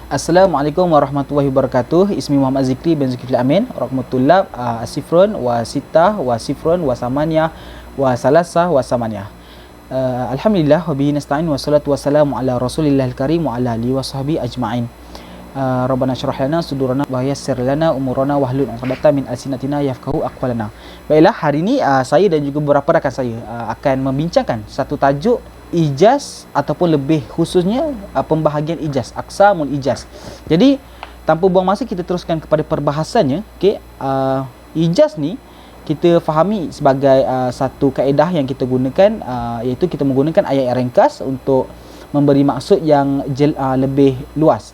Assalamualaikum warahmatullahi wabarakatuh. Ismi Muhammad Zikri bin Zulkifli Amin. Rahmatullah asifrun wa sitah wa sifrun wa samania wa salasah wa samania. Alhamdulillah wa bihi nasta'in wa salatu wassalamu ala Rasulillahil karim wa ala alihi wa sahbihi ajma'in. Rabbana syrah lana sudurana wa yassir lana umurana wahlul 'uqdatam min alsinatina yafqahu aqwalana. Baiklah, hari ini saya dan juga beberapa rakan saya akan membincangkan satu tajuk ijaz ataupun lebih khususnya pembahagian ijaz, aqsamul ijaz. Jadi tanpa buang masa kita teruskan kepada perbahasannya. Okey, ijaz ni kita fahami sebagai satu kaedah yang kita gunakan, iaitu kita menggunakan ayat yang ringkas untuk memberi maksud yang lebih luas.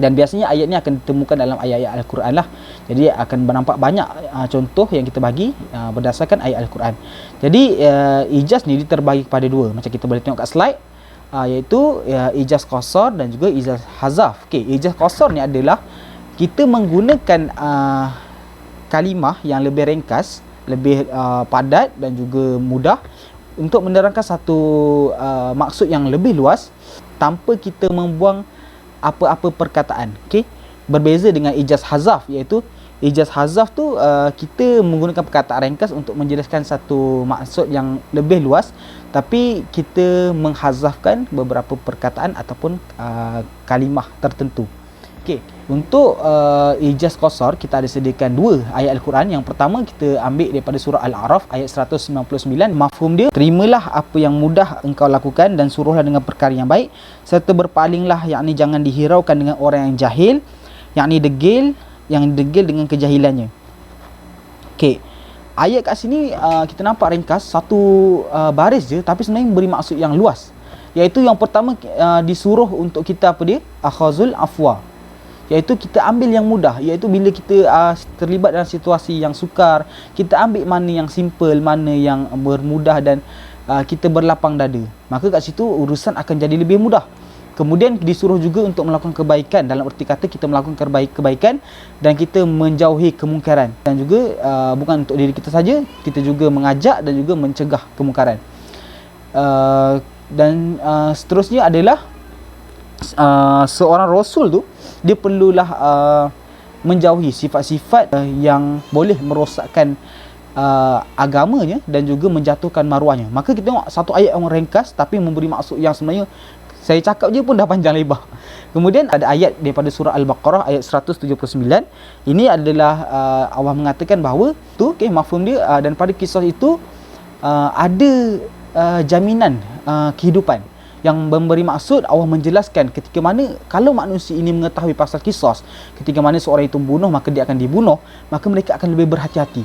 Dan biasanya ayat ni akan ditemukan dalam ayat-ayat Al-Quran lah. Jadi akan bernampak banyak contoh yang kita bagi berdasarkan ayat Al-Quran. Jadi ijaz ni terbagi kepada dua, macam kita boleh tengok kat slide, iaitu ijaz qasar dan juga ijaz hazaf. Okey, ijaz qasar ni adalah kita menggunakan kalimah yang lebih ringkas, lebih padat dan juga mudah untuk menerangkan satu maksud yang lebih luas tanpa kita membuang apa-apa perkataan. Okey, berbeza dengan ijaz hazaf, iaitu ijaz hazaf tu kita menggunakan perkataan ringkas untuk menjelaskan satu maksud yang lebih luas, tapi kita menghazafkan beberapa perkataan ataupun kalimah tertentu. Okey, untuk ijaz qasar kita ada sediakan dua ayat Al-Quran. Yang pertama kita ambil daripada surah Al-A'raf ayat 199. Mafhum dia, terimalah apa yang mudah engkau lakukan dan suruhlah dengan perkara yang baik, serta berpalinglah, yakni jangan dihiraukan dengan orang yang jahil, yakni degil dengan kejahilannya. Okey, ayat kat sini kita nampak ringkas, satu baris je, tapi sebenarnya beri maksud yang luas. Iaitu yang pertama, disuruh untuk kita apa dia? Akhazul afwa, iaitu kita ambil yang mudah. Iaitu bila kita terlibat dalam situasi yang sukar, kita ambil mana yang simple, mana yang bermudah, dan kita berlapang dada, maka kat situ urusan akan jadi lebih mudah. Kemudian disuruh juga untuk melakukan kebaikan, dalam erti kata kita melakukan kebaikan dan kita menjauhi kemungkaran. Dan juga bukan untuk diri kita saja, kita juga mengajak dan juga mencegah kemungkaran. Dan seterusnya adalah seorang rasul tu dia perlulah menjauhi sifat-sifat yang boleh merosakkan agamanya dan juga menjatuhkan maruahnya. Maka kita tengok satu ayat yang ringkas tapi memberi maksud yang sebenarnya saya cakap je pun dah panjang lebar. Kemudian ada ayat daripada surah Al-Baqarah ayat 179. Ini adalah Allah mengatakan bahawa tu mafhum dia, dan pada kisah itu ada jaminan kehidupan. Yang memberi maksud, Allah menjelaskan ketika mana kalau manusia ini mengetahui pasal kisos, ketika mana seorang itu bunuh maka dia akan dibunuh, maka mereka akan lebih berhati-hati.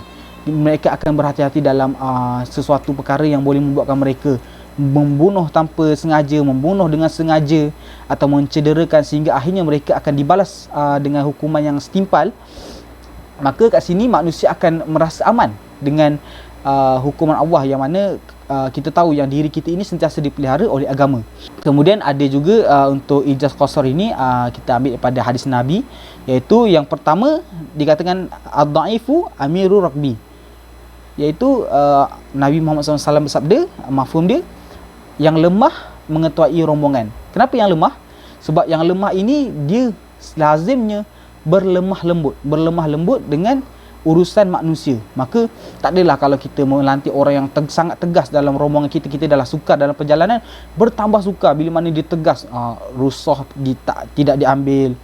Mereka akan berhati-hati dalam sesuatu perkara yang boleh membuatkan mereka membunuh tanpa sengaja, membunuh dengan sengaja, atau mencederakan, sehingga akhirnya mereka akan dibalas dengan hukuman yang setimpal. Maka kat sini manusia akan merasa aman dengan hukuman Allah, yang mana kita tahu yang diri kita ini sentiasa dipelihara oleh agama. Kemudian ada juga untuk ijaz qasar ini kita ambil daripada hadis Nabi, iaitu yang pertama dikatakan ad-dha'ifu amiru rakbi, iaitu Nabi Muhammad SAW bersabda, mafhum dia, yang lemah mengetuai rombongan. Kenapa yang lemah? Sebab yang lemah ini dia lazimnya berlemah lembut dengan urusan manusia. Maka tak adalah kalau kita melantik orang yang sangat tegas dalam rombongan kita, kita dah sukar dalam perjalanan, bertambah sukar bila mana dia tegas, rusuh tidak diambil,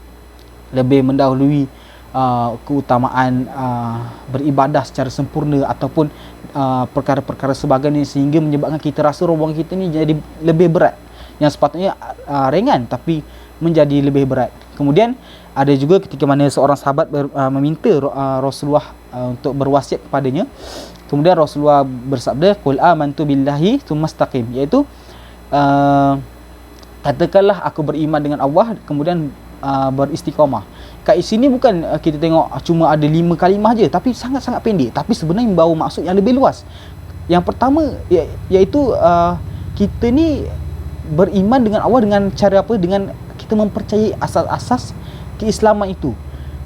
lebih mendahului keutamaan beribadah secara sempurna ataupun perkara-perkara sebagainya, sehingga menyebabkan kita rasa rombongan kita ni jadi lebih berat, yang sepatutnya ringan tapi menjadi lebih berat. Kemudian ada juga ketika mana seorang sahabat meminta Rasulullah untuk berwasiat kepadanya. Kemudian Rasulullah bersabda, qul amantu billahi tsumastaqim, iaitu katakanlah aku beriman dengan Allah, kemudian beristiqamah. Kat sini bukan kita tengok cuma ada 5 kalimah je, tapi sangat-sangat pendek, tapi sebenarnya membawa maksud yang lebih luas. Yang pertama iaitu kita ni beriman dengan Allah dengan cara apa? Dengan kita mempercayai asas-asas keislaman itu.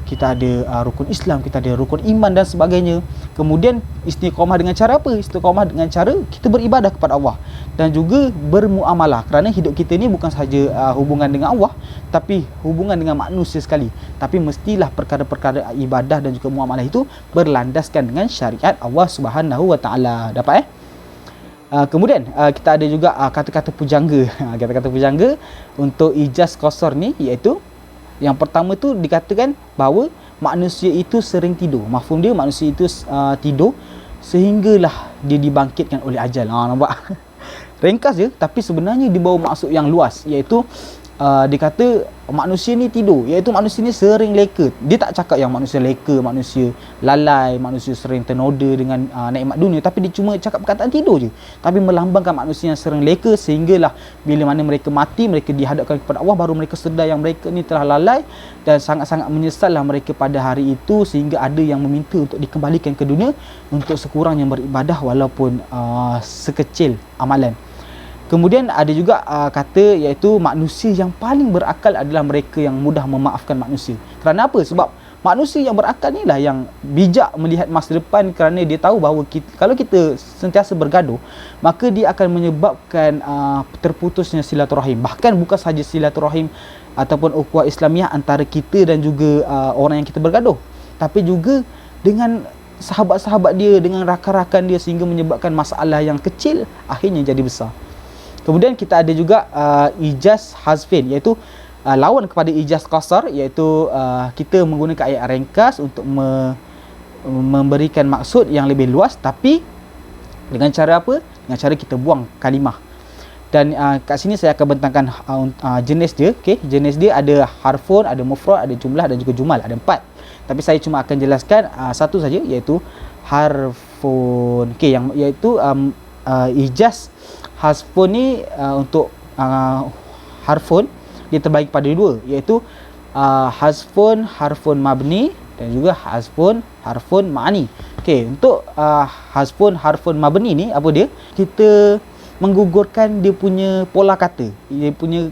kita ada rukun Islam, kita ada rukun iman dan sebagainya. Kemudian istiqamah dengan cara apa? Istiqamah dengan cara kita beribadah kepada Allah dan juga bermuamalah, kerana hidup kita ni bukan sahaja hubungan dengan Allah, tapi hubungan dengan manusia sekali. Tapi mestilah perkara-perkara ibadah dan juga muamalah itu berlandaskan dengan syariat Allah Subhanahu Wa Taala. Dapat kemudian kita ada juga kata-kata pujangga. Kata-kata pujangga untuk ijaz qasar ni, iaitu yang pertama tu dikatakan bahawa manusia itu sering tidur. Mafhum dia, manusia itu tidur sehinggalah dia dibangkitkan oleh ajal. Nampak? Ringkas je, tapi sebenarnya dibawa maksud yang luas, iaitu dia kata manusia ni tidur, iaitu manusia ni sering leka. Dia tak cakap yang manusia leka, manusia lalai, manusia sering ternoda dengan nikmat dunia, tapi dia cuma cakap perkataan tidur je, tapi melambangkan manusia yang sering leka, sehinggalah bila mana mereka mati, mereka dihadapkan kepada Allah, baru mereka sedar yang mereka ni telah lalai dan sangat-sangat menyesallah mereka pada hari itu, sehingga ada yang meminta untuk dikembalikan ke dunia untuk sekurangnya beribadah walaupun sekecil amalan. Kemudian ada juga kata, iaitu manusia yang paling berakal adalah mereka yang mudah memaafkan manusia. Kerana apa? Sebab manusia yang berakal ni lah yang bijak melihat masa depan, kerana dia tahu bahawa kalau kita sentiasa bergaduh, maka dia akan menyebabkan terputusnya silaturahim. Bahkan bukan sahaja silaturahim ataupun ukhuwah Islamiah antara kita dan juga orang yang kita bergaduh, tapi juga dengan sahabat-sahabat dia, dengan rakan-rakan dia, sehingga menyebabkan masalah yang kecil akhirnya jadi besar. Kemudian kita ada juga ijaz hazfin, iaitu lawan kepada ijaz qasar, iaitu kita menggunakan ayat ringkas untuk memberikan maksud yang lebih luas, tapi dengan cara apa? Dengan cara kita buang kalimah. Dan kat sini saya akan bentangkan jenis dia. Okay? Jenis dia ada harfun, ada mufrad, ada jumlah dan juga jumal. Ada 4. Tapi saya cuma akan jelaskan satu saja, iaitu harfun. Okay, yang iaitu ijaz harfun ni untuk harfun dia terbagi pada dua, iaitu harfun mabni dan juga harfun ma'ni. Okey, untuk harfun mabni ni apa dia? Kita menggugurkan dia punya pola kata, dia punya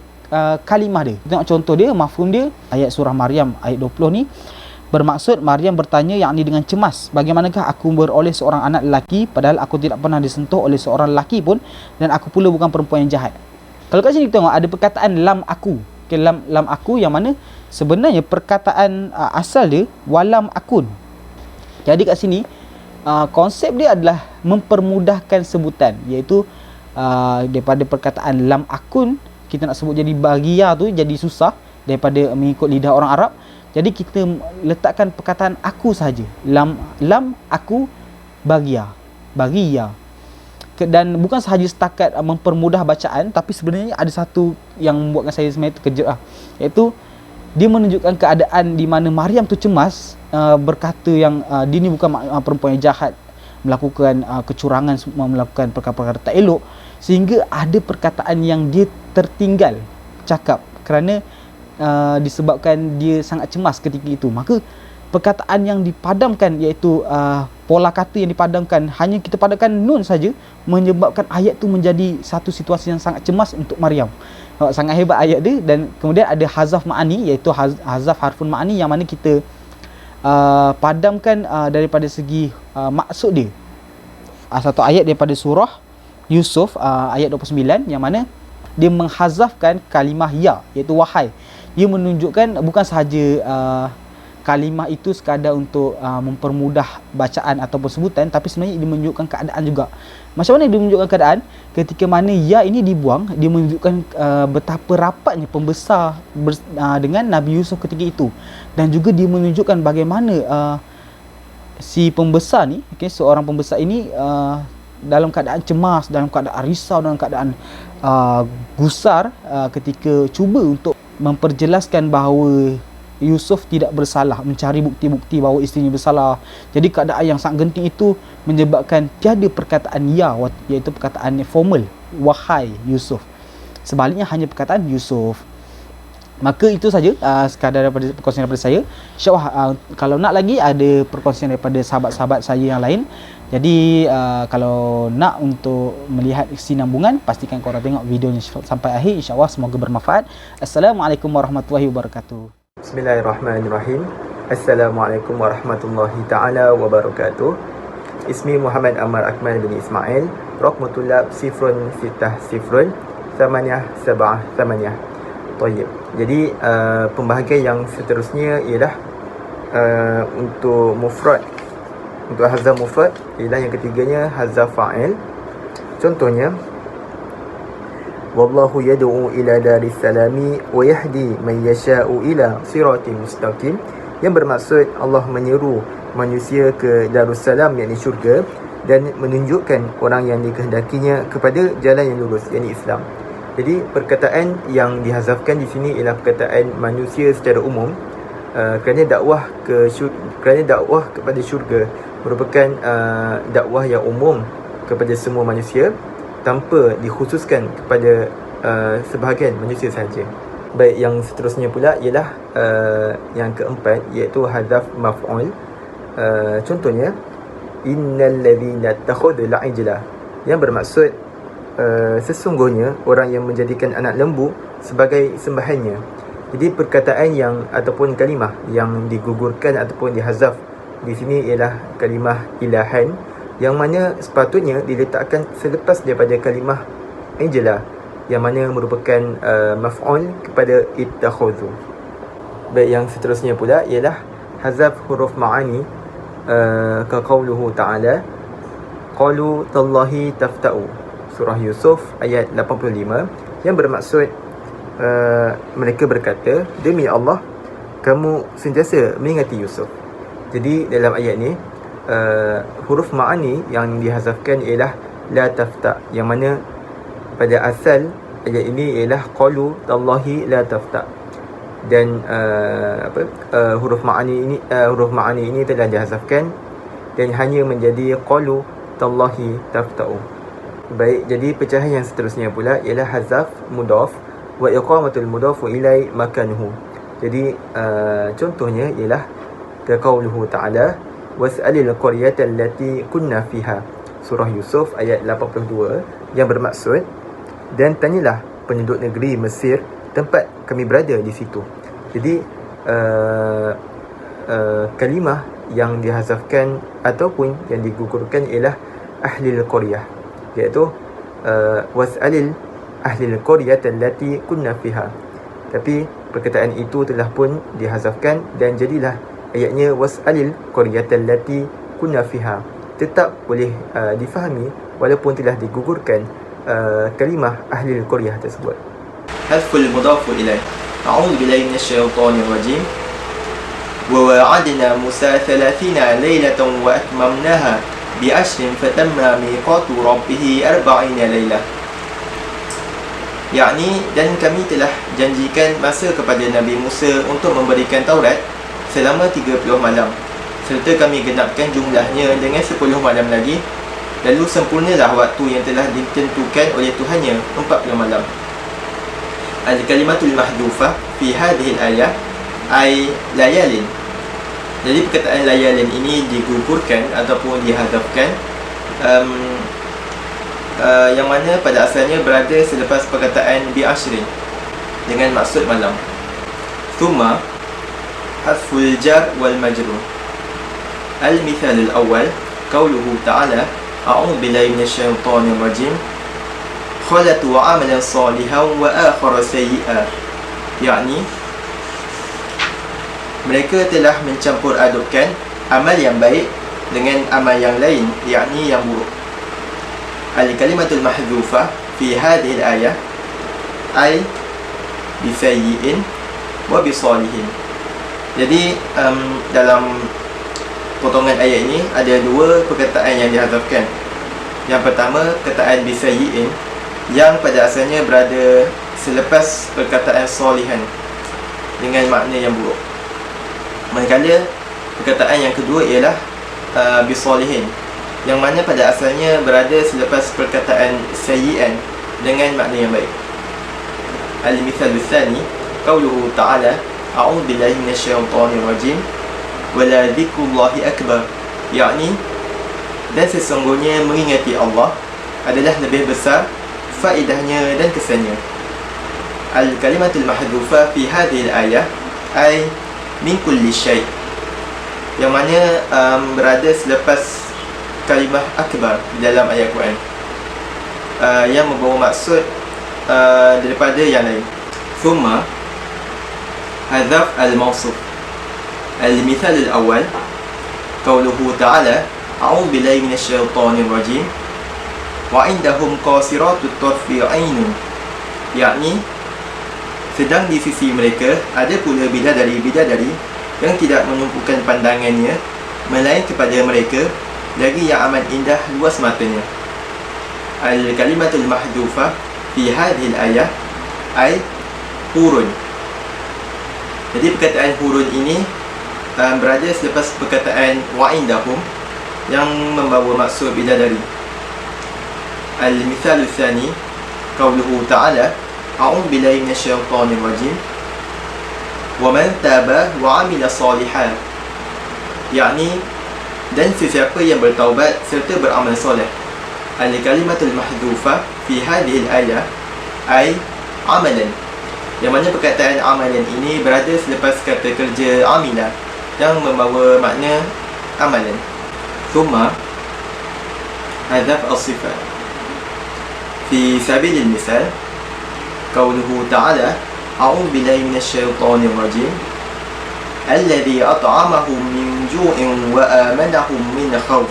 kalimah dia. Tengok contoh dia, mafhum dia, ayat surah Maryam ayat 20 ni bermaksud Maryam bertanya, yakni dengan cemas, bagaimanakah aku beroleh seorang anak lelaki padahal aku tidak pernah disentuh oleh seorang lelaki pun, dan aku pula bukan perempuan yang jahat. Kalau kat sini kita tengok ada perkataan lam aku. Okay, lam aku yang mana sebenarnya perkataan asal dia walam akun. Jadi kat sini konsep dia adalah mempermudahkan sebutan, iaitu daripada perkataan lam akun kita nak sebut jadi bagia tu jadi susah daripada mengikut lidah orang Arab. Jadi kita letakkan perkataan aku sahaja. Lam aku bagia. Dan bukan sahaja setakat mempermudah bacaan, tapi sebenarnya ada satu yang membuatkan saya sebenarnya terkejut iaitu dia menunjukkan keadaan di mana Maryam tu cemas, berkata yang dia ni bukan perempuan yang jahat, melakukan kecurangan, melakukan perkara-perkara tak elok, sehingga ada perkataan yang dia tertinggal cakap kerana disebabkan dia sangat cemas ketika itu. Maka perkataan yang dipadamkan, iaitu pola kata yang dipadamkan, hanya kita padamkan nun saja, menyebabkan ayat tu menjadi satu situasi yang sangat cemas untuk Maryam. Sangat hebat ayat dia. Dan kemudian ada hazaf ma'ani, iaitu hazaf harfun ma'ani, yang mana kita padamkan daripada segi maksud dia. Satu ayat daripada surah Yusuf ayat 29, yang mana dia menghazafkan kalimah ya, iaitu wahai. Ia menunjukkan bukan sahaja kalimah itu sekadar untuk mempermudah bacaan ataupun sebutan, tapi sebenarnya dia menunjukkan keadaan juga. Macam mana dia menunjukkan keadaan? Ketika mana ya ini dibuang, dia menunjukkan betapa rapatnya pembesar dengan Nabi Yusuf ketika itu. Dan juga dia menunjukkan bagaimana si pembesar ni, okay, seorang pembesar ini dalam keadaan cemas, dalam keadaan risau, dalam keadaan gusar ketika cuba untuk memperjelaskan bahawa Yusuf tidak bersalah, mencari bukti-bukti bahawa isterinya bersalah. Jadi keadaan yang sangat genting itu menyebabkan tiada perkataan ya, iaitu perkataan formal, wahai Yusuf. Sebaliknya hanya perkataan Yusuf. Maka itu saja sekadar daripada perkongsian daripada saya. InsyaAllah kalau nak lagi ada perkongsian daripada sahabat-sahabat saya yang lain. Jadi kalau nak untuk melihat kesinambungan, pastikan korang tengok videonya sampai akhir. InsyaAllah semoga bermanfaat. Assalamualaikum warahmatullahi wabarakatuh. Bismillahirrahmanirrahim. Assalamualaikum warahmatullahi ta'ala wabarakatuh. Ismi Muhammad Ammar Akmal bin Ismail. Raqmu tulab 060 Thamaniyah Sab'ah Thamaniyah. Tayyib. Jadi pembahagian yang seterusnya ialah untuk mufrad. Untuk hazaf mufrad ialah yang ketiganya hazaf fa'il. Contohnya, wallahu yad'u ila daris salami wa yahdi man yasha'u ila siratin mustaqim, yang bermaksud Allah menyeru manusia ke Darussalam, yakni syurga, dan menunjukkan orang yang dikehendakinya kepada jalan yang lurus, yakni Islam. Jadi perkataan yang dihazafkan di sini ialah perkataan manusia secara umum, kerana dakwah kepada syurga merupakan dakwah yang umum kepada semua manusia tanpa dikhususkan kepada sebahagian manusia sahaja. Baik, yang seterusnya pula ialah yang keempat, iaitu hazaf maf'ul. Contohnya, innal ladzina takhudul ijla, yang bermaksud sesungguhnya orang yang menjadikan anak lembu sebagai sembahannya. Jadi perkataan yang ataupun kalimah yang digugurkan ataupun dihazaf di sini ialah kalimah ilahan, yang mana sepatutnya diletakkan selepas daripada kalimah ijla, yang mana merupakan maf'ul kepada ittakhudhu. Baik, yang seterusnya pula ialah hazaf huruf ma'ani, ka qauluhu ta'ala, qalu tallahi tafta'u, surah Yusuf ayat 85, yang bermaksud mereka berkata, demi Allah kamu sentiasa mengingati Yusuf. Jadi dalam ayat ni huruf ma'ani yang dihazafkan ialah la tafta', yang mana pada asal ayat ini ialah qalu tallahi la tafta', dan huruf ma'ani ini telah dihazafkan dan hanya menjadi qalu tallahi tafta'u. Baik, jadi pecahan yang seterusnya pula ialah hazaf mudhaf wa iqamatul mudhafu ilai makanuhu. Jadi contohnya ialah qauluhu ta'ala was'alil qaryata allati kunna fiha, surah Yusuf ayat 82, yang bermaksud dan tanyalah penduduk negeri Mesir tempat kami berada di situ. Jadi kalimah yang dihazafkan ataupun yang digugurkan ialah ahlil qaryah, iaitu was'alil ahlil qaryata allati kunna fiha. Tapi perkataan itu telah pun dihazafkan dan jadilah ayatnya was'alil qaryata allati kunna fiha. Tetap boleh difahami walaupun telah digugurkan kalimah ahlil qaryah tersebut. Hazful mudhafu ilaih. A'udzu billahi minasyaitonir rajim. Wa wa'adna Musa 30 lailatan wa atmamnaha bi'ashrin fatamma miqatu rabbih 40 lailah. Yakni, dan kami telah janjikan masa kepada Nabi Musa untuk memberikan Taurat selama 30 malam, serta kami genapkan jumlahnya dengan 10 malam lagi, lalu sempurnalah waktu yang telah ditentukan oleh Tuhannya 40 malam. Al-kalimatul mahdufah fi hadhihi al-ayah ay layalin. Jadi perkataan layalin ini digugurkan ataupun dihadafkan, yang mana pada asalnya berada selepas perkataan bi'ashrin dengan maksud malam. Thumma hasful jar wal majrur. Al-mithal al-awwal qauluhu ta'ala a'udzu billahi minasyaitonir rajim khalatu amalan salihan wa akhara sayyi'an. Yakni, mereka telah mencampur adukkan amal yang baik dengan amal yang lain, yakni yang buruk. Al-kalimatul mahdhufah fi hadhihi al-ayah ay bisayyi'in wa bisalihin. Jadi dalam potongan ayat ini ada dua perkataan yang dihazafkan. Yang pertama, perkataan bisayyi'in yang pada asalnya berada selepas perkataan salihan dengan makna yang buruk. Manakala perkataan yang kedua ialah bisalihin, yang mana pada asalnya berada selepas perkataan sayyi'an dengan makna yang baik. Al-mithal tsani qauluhu ta'ala a'udzu billahi minasyaitonir rajim wa la dzikrullahi akbar. Yakni, dan sesungguhnya mengingati Allah adalah lebih besar faedahnya dan kesannya. Al-kalimatul mahdhufah fi hadhihi al-ayah ay min kulli syai'. yang mana berada selepas kalimah akbar dalam ayat Quran, yang membawa maksud daripada yang lain. Thumma hadaf al-mawsuf. Al-mithal al-awwal qawluhu ta'ala a'udzu billahi minasyaitonir rajim wa indahum qasiratut tarfi 'ainun, yakni sedang di sisi mereka ada pula bidadari-bidadari yang tidak menumpukan pandangannya melain kepada mereka lagi yang amat indah luas matanya. Al-kalimatul mahdhufah fi hadhihi al-ayah ay hurun. Jadi perkataan hurun ini berada selepas perkataan wa'indahum yang membawa maksud bidadari. Al-mithalu tsani qawluhu ta'ala a'udzu billahi minasyaitonir rajim wa man taba wa 'amila shalihan, yakni dan sesiapa yang bertaubat serta beramal soleh. Al-kalimatul mahdhufah fi hadhihi al-ayah ay amalan, yang mana perkataan amalan ini berada selepas kata kerja amila yang membawa makna amalan. Thumma hadaf as-sifat fi sabilil misal qawluhu ta'ala a'udzu billahi minasyaitonir rajim alladzi at'amahum min ju'in wa amanahum min khauf,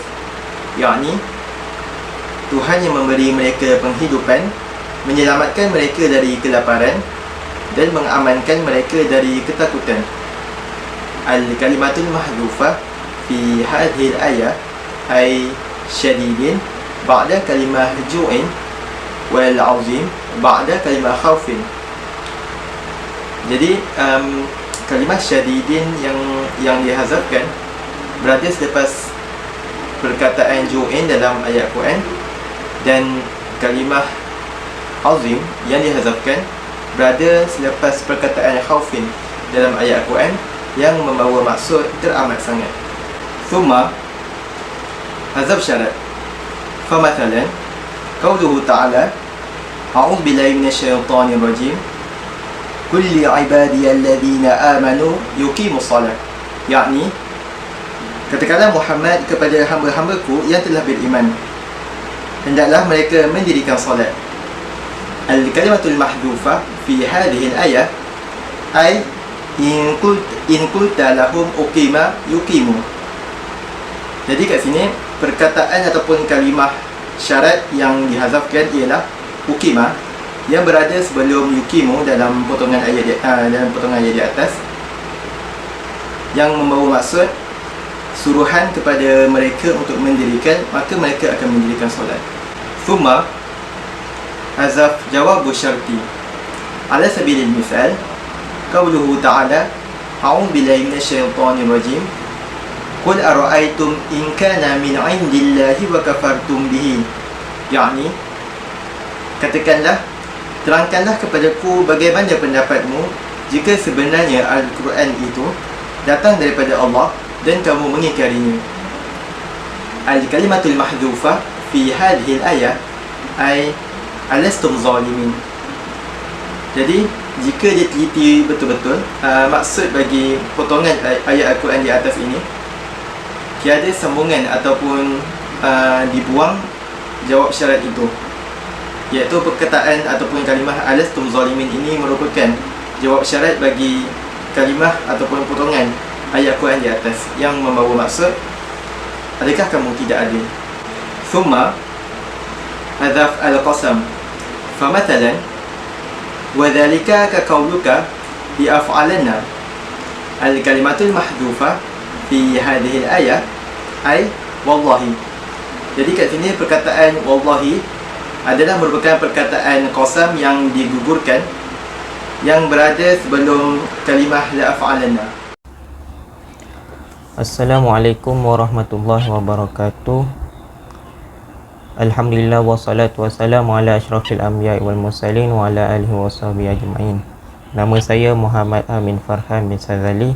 yakni Tuhan yang memberi mereka penghidupan, menyelamatkan mereka dari kelaparan dan mengamankan mereka dari ketakutan. Al-kalimatul mahdhufah fi hadhihi al-ayah ay syadidin ba'da kalimah ju'in wal 'azim ba'da kalimah khaufin. Jadi kalimah syadidin yang dihazafkan berada selepas perkataan ju'in dalam ayat Quran, dan kalimah azim yang dihazafkan berada selepas perkataan khaufin dalam ayat Quran yang membawa maksud teramat sangat. Thumma hazaf syarat. Famathalan qawluhu ta'ala a'udzu billahi minasyaitonir rajim qul li ibadiyalladzina amanu yuqimus shalah, yakni katakanlah Muhammad kepada hamba-hambaku yang telah beriman, hendaklah mereka mendirikan solat. Al-kalimatul mahdhufah fi hadhihi al-ayah ay in qulta lahum uqima yuqimu. Jadi kat sini perkataan ataupun kalimah syarat yang dihazafkan ialah uqima, yang berada sebelum yuqimu dalam potongan ayat di atas, yang membawa maksud suruhan kepada mereka untuk mendirikan, maka mereka akan mendirikan solat. Thumma hazaf jawabu syarti ala sabilil misal qawluhu ta'ala a'udzu billahi minasyaitonir rajim qul ara'aytum in kana min 'indillahi wa kafartum bihi, yakni katakanlah, terangkanlah kepadaku bagaimana pendapatmu jika sebenarnya Al-Quran itu datang daripada Allah dan kamu mengingkarinya. Al-kalimatul mahdhufah fi hadhihi al-ayah ay alastum zalimin. Jadi jika diteliti betul-betul maksud bagi potongan ayat Al-Quran di atas ini, tiada sambungan ataupun dibuang jawab syarat itu, iaitu perkataan ataupun kalimah alastum zalimin ini merupakan jawab syarat bagi kalimah ataupun potongan ayat Quran di atas yang membawa maksud adakah kamu tidak adil. Thumma hadaf al-qasam. Famathalan wa dhalika ka qawluka bi af'alanna. Al-kalimatul mahdhufah fi hadhihi al-ayah ay wallahi. Jadi kat sini perkataan wallahi adalah merupakan perkataan qasam yang digugurkan, yang berada sebelum kalimah la af'alanna. Assalamualaikum warahmatullahi wabarakatuh. Alhamdulillah wassalatu wassalamu ala asyrafil anbiya'i wal mursalin wa ala alihi washabihi ajma'in. Nama saya Muhammad Amin Farhan bin Sazali,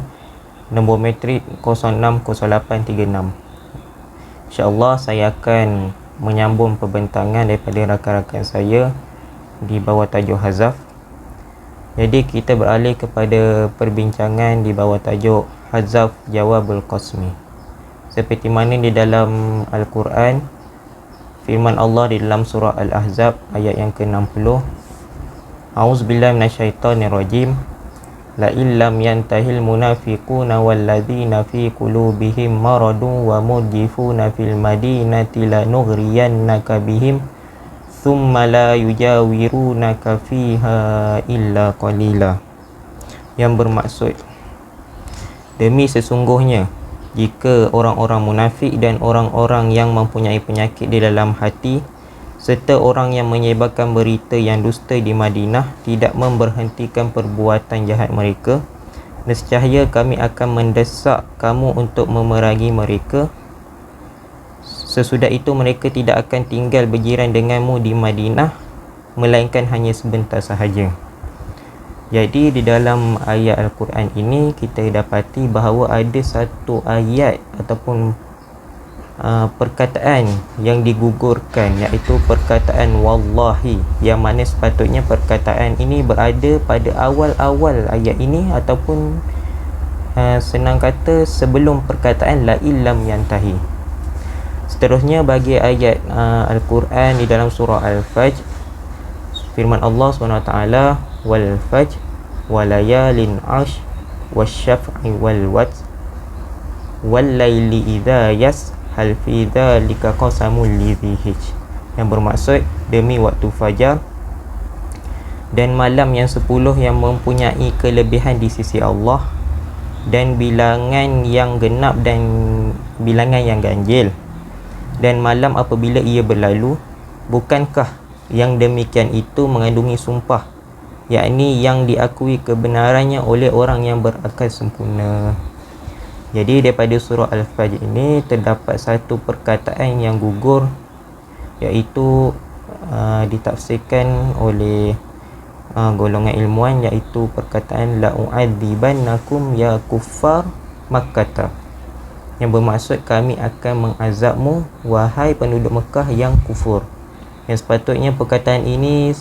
nombor metrik 060836. InsyaAllah saya akan menyambung perbentangan daripada rakan-rakan saya di bawah tajuk hazaf. Jadi kita beralih kepada perbincangan di bawah tajuk Hazaf Jawabul Qasmi. Seperti mana di dalam Al-Quran, firman Allah di dalam surah Al-Ahzab ayat yang ke-60, A'udzubillahi minasyaitonirrajim. La illam yantahil munafiquna walladzina fi qulubihim maradun wa murjifuna fil madinati lanughriyannaka bihim thumma la yujawirunaka fiha illa qalila. Yang bermaksud, demi sesungguhnya jika orang-orang munafik dan orang-orang yang mempunyai penyakit di dalam hati serta orang yang menyebarkan berita yang dusta di Madinah tidak memberhentikan perbuatan jahat mereka, nescaya kami akan mendesak kamu untuk memerangi mereka. Sesudah itu mereka tidak akan tinggal berjiran denganmu di Madinah melainkan hanya sebentar sahaja. Jadi di dalam ayat Al-Quran ini kita dapati bahawa ada satu ayat ataupun perkataan yang digugurkan, iaitu perkataan wallahi, yang mana sepatutnya perkataan ini berada pada awal-awal ayat ini ataupun senang kata sebelum perkataan la illam yantahi. Seterusnya bagi ayat Al-Quran di dalam surah Al-Fajr, firman Allah SWT, wal fajr walayalin ash wasyaf'i wal watr wal laili idha yas hal fi dzalika qasamul lidhi hij, yang bermaksud demi waktu fajar dan malam yang 10 yang mempunyai kelebihan di sisi Allah dan bilangan yang genap dan bilangan yang ganjil dan malam apabila ia berlalu, bukankah yang demikian itu mengandungi sumpah, yakni yang diakui kebenarannya oleh orang yang berakal sempurna. Jadi daripada surah Al-Fajr ini terdapat satu perkataan yang gugur, iaitu ditafsirkan oleh golongan ilmuwan, iaitu perkataan la u'adzibannakum ya kuffar Makkah, yang bermaksud kami akan mengazabmu wahai penduduk Mekah yang kufur. Yang sepatutnya perkataan ini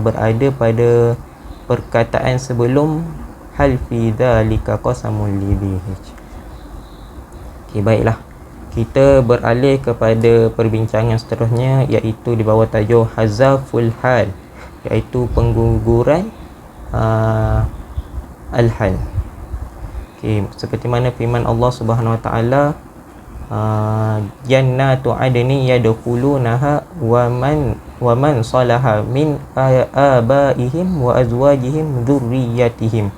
berada pada perkataan sebelum hal fi dzalika qasamul lidhi hij. Okey, baiklah. Kita beralih kepada perbincangan seterusnya, iaitu di bawah tajuk Hazaful Hal, iaitu pengguguran Al-Hal. Okey, seperti mana firman Allah Subhanahu Wa Taala, jannatu adni yadkhulunaha wa man salaha min abaihim wa azwajihim dzurriyyatihim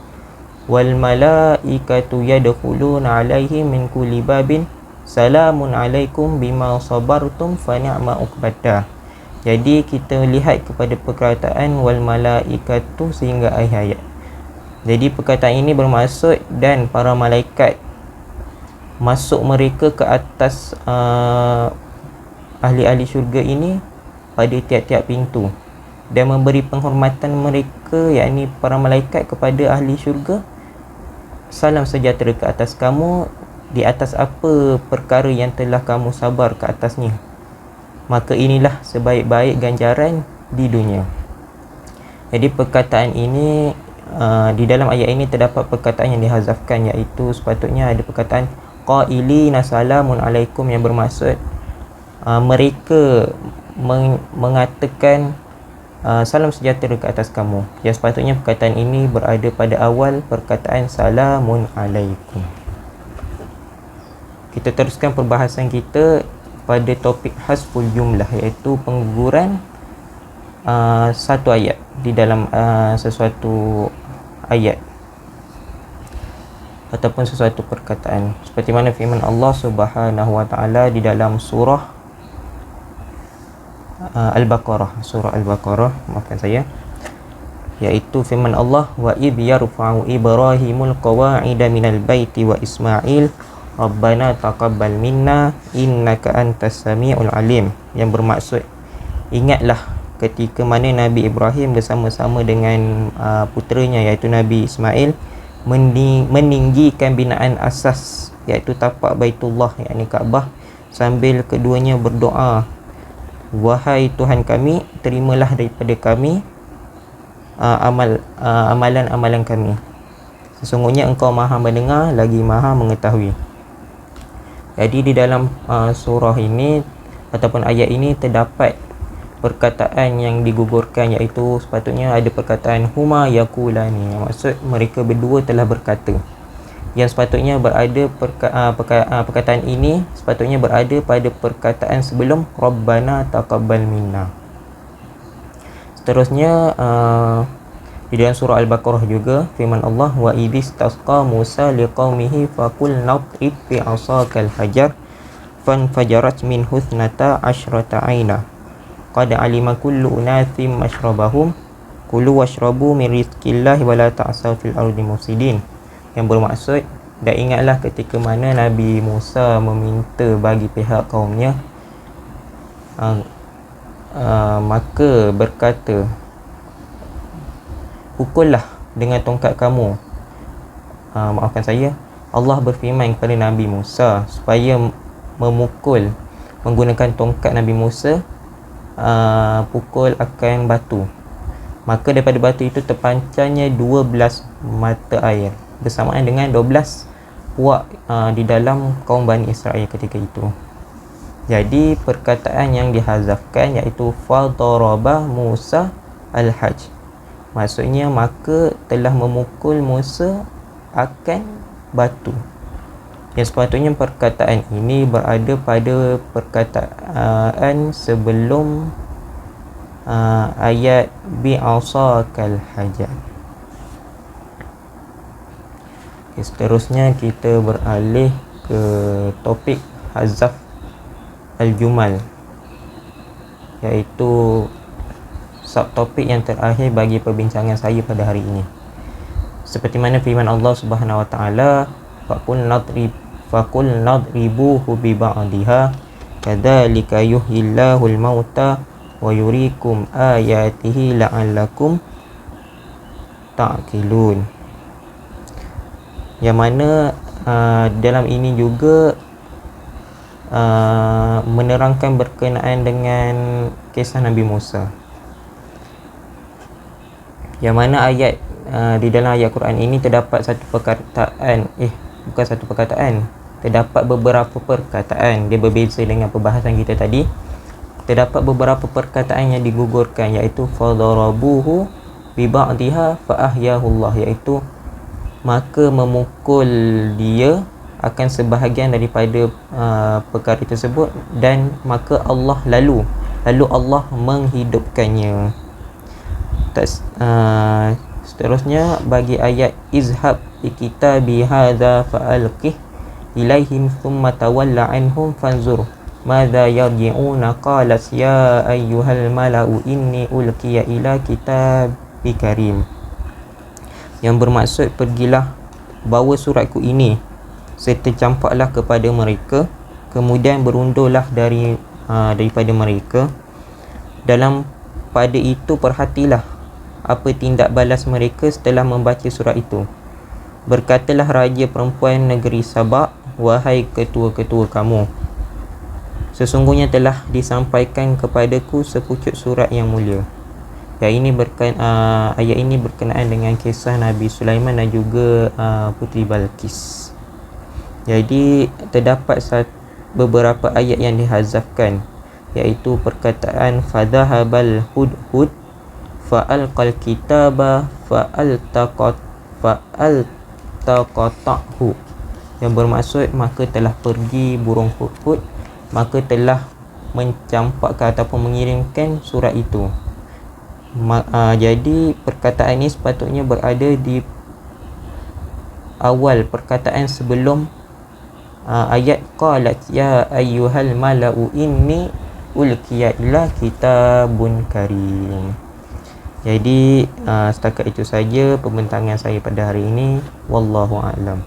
wal malaikatu yadkhuluna alaihim min kulli babin salamun alaikum bima sabartum fa ni'ma uqbadah. Jadi kita lihat kepada perkataan wal malaikatu sehingga akhir ayat. Jadi perkataan ini bermaksud dan para malaikat masuk mereka ke atas ahli-ahli syurga ini pada tiap-tiap pintu dan memberi penghormatan mereka, yakni para malaikat, kepada ahli syurga. Salam sejahtera ke atas kamu di atas apa perkara yang telah kamu sabar ke atasnya, maka inilah sebaik-baik ganjaran di dunia. Jadi perkataan ini di dalam ayat ini terdapat perkataan yang dihazafkan, iaitu sepatutnya ada perkataan qailina salamun alaikum, yang bermaksud mereka mengatakan salam sejahtera ke atas kamu. Yang sepatutnya perkataan ini berada pada awal perkataan salamun alaikum. Kita teruskan perbahasan kita pada topik hasful jumlah, iaitu pengguguran satu ayat di dalam sesuatu ayat ataupun sesuatu perkataan, seperti mana firman Allah Subhanahu Wa Taala di dalam surah Al-Baqarah, maafkan saya, iaitu firman Allah, wa id yarfa'u ibrahimul qawa'ida minal baiti wa ismail rabbana taqabbal minna innaka antas samiul alim, yang bermaksud ingatlah ketika mana Nabi Ibrahim bersama-sama dengan puteranya, iaitu Nabi Ismail, meninggikan binaan asas, iaitu tapak Baitullah, yakni Kaabah, sambil keduanya berdoa, wahai Tuhan kami, terimalah daripada kami amalan-amalan kami. Sesungguhnya engkau maha mendengar lagi maha mengetahui. Jadi di dalam surah ini ataupun ayat ini terdapat perkataan yang digugurkan, iaitu sepatutnya ada perkataan huma yaqulani, maksud mereka berdua telah berkata. Yang sepatutnya berada perkataan ini sepatutnya berada pada perkataan sebelum Rabbana taqabbal minna. Seterusnya di dalam surah Al-Baqarah juga firman Allah, wa idis tasqa Musa liqaumihi faqul nadrib bi 'asakal hajar fanfajarat min husnata asyrata aina qad alima kullu unathim mashrabahum kulu washrabu min rizqillahi wa la ta'saw fil ardi mufsidin. Yang bermaksud, dan ingatlah ketika mana Nabi Musa meminta bagi pihak kaumnya, maka berkata, pukullah dengan tongkat kamu. Maafkan saya, Allah berfirman kepada Nabi Musa supaya memukul menggunakan tongkat Nabi Musa, pukul akan batu. Maka daripada batu itu terpancarnya 12 mata air bersamaan dengan 12 puak di dalam kaum Bani Israel ketika itu. Jadi perkataan yang dihazafkan iaitu fadaraba Musa al-hajj, maksudnya maka telah memukul Musa akan batu. Yang sepatutnya perkataan ini berada pada perkataan sebelum ayat bi'asakal hajar. Okay, seterusnya kita beralih ke topik hazaf al-jumal, iaitu subtopik yang terakhir bagi perbincangan saya pada hari ini. Seperti mana firman Allah Subhanahu wa taala, faqul nadribuhu bi ba'dihha kadzalika yuhyillahul mauta wa yuriikum ayatihi la'allakum ta'qilun. Yang mana dalam ini juga menerangkan berkenaan dengan kisah Nabi Musa. Yang mana ayat di dalam ayat Quran ini terdapat satu perkataan, bukan satu perkataan, terdapat beberapa perkataan. Dia berbeza dengan perbahasan kita tadi. Terdapat beberapa perkataan yang digugurkan, iaitu fadarabuhu bi ba'dihha fa ahyahullah, iaitu maka memukul dia akan sebahagian daripada perkara tersebut, dan maka Allah lalu Allah menghidupkannya. Seterusnya bagi ayat izhab bi kitabi hadza fa'alqih ilaihim thumma tawalla anhum fanzur madza yarji'una qalat ya ayyuhal mala'u inni ulqiya ila kitabi karim. Yang bermaksud, pergilah bawa suratku ini serta campaklah kepada mereka, kemudian berundurlah daripada mereka. Dalam pada itu perhatilah apa tindak balas mereka setelah membaca surat itu. Berkatalah raja perempuan negeri Sabak, wahai ketua-ketua kamu, sesungguhnya telah disampaikan kepadaku sepucuk surat yang mulia. Ayat ini berkenaan dengan kisah Nabi Sulaiman dan juga Puteri Balqis. Jadi terdapat beberapa ayat yang dihazafkan, iaitu perkataan fadhahabal hudhud fa'alqal kitaba fa'altaqatahu, yang bermaksud maka telah pergi burung hudhud, maka telah mencampakkan ataupun mengirimkan surat itu. Jadi perkataan ini sepatutnya berada di awal perkataan sebelum ayat qalat ya ayyuhal mala'u inni ulqiya ila kitabun karim. Jadi setakat itu saja pembentangan saya pada hari ini. Wallahu a'lam.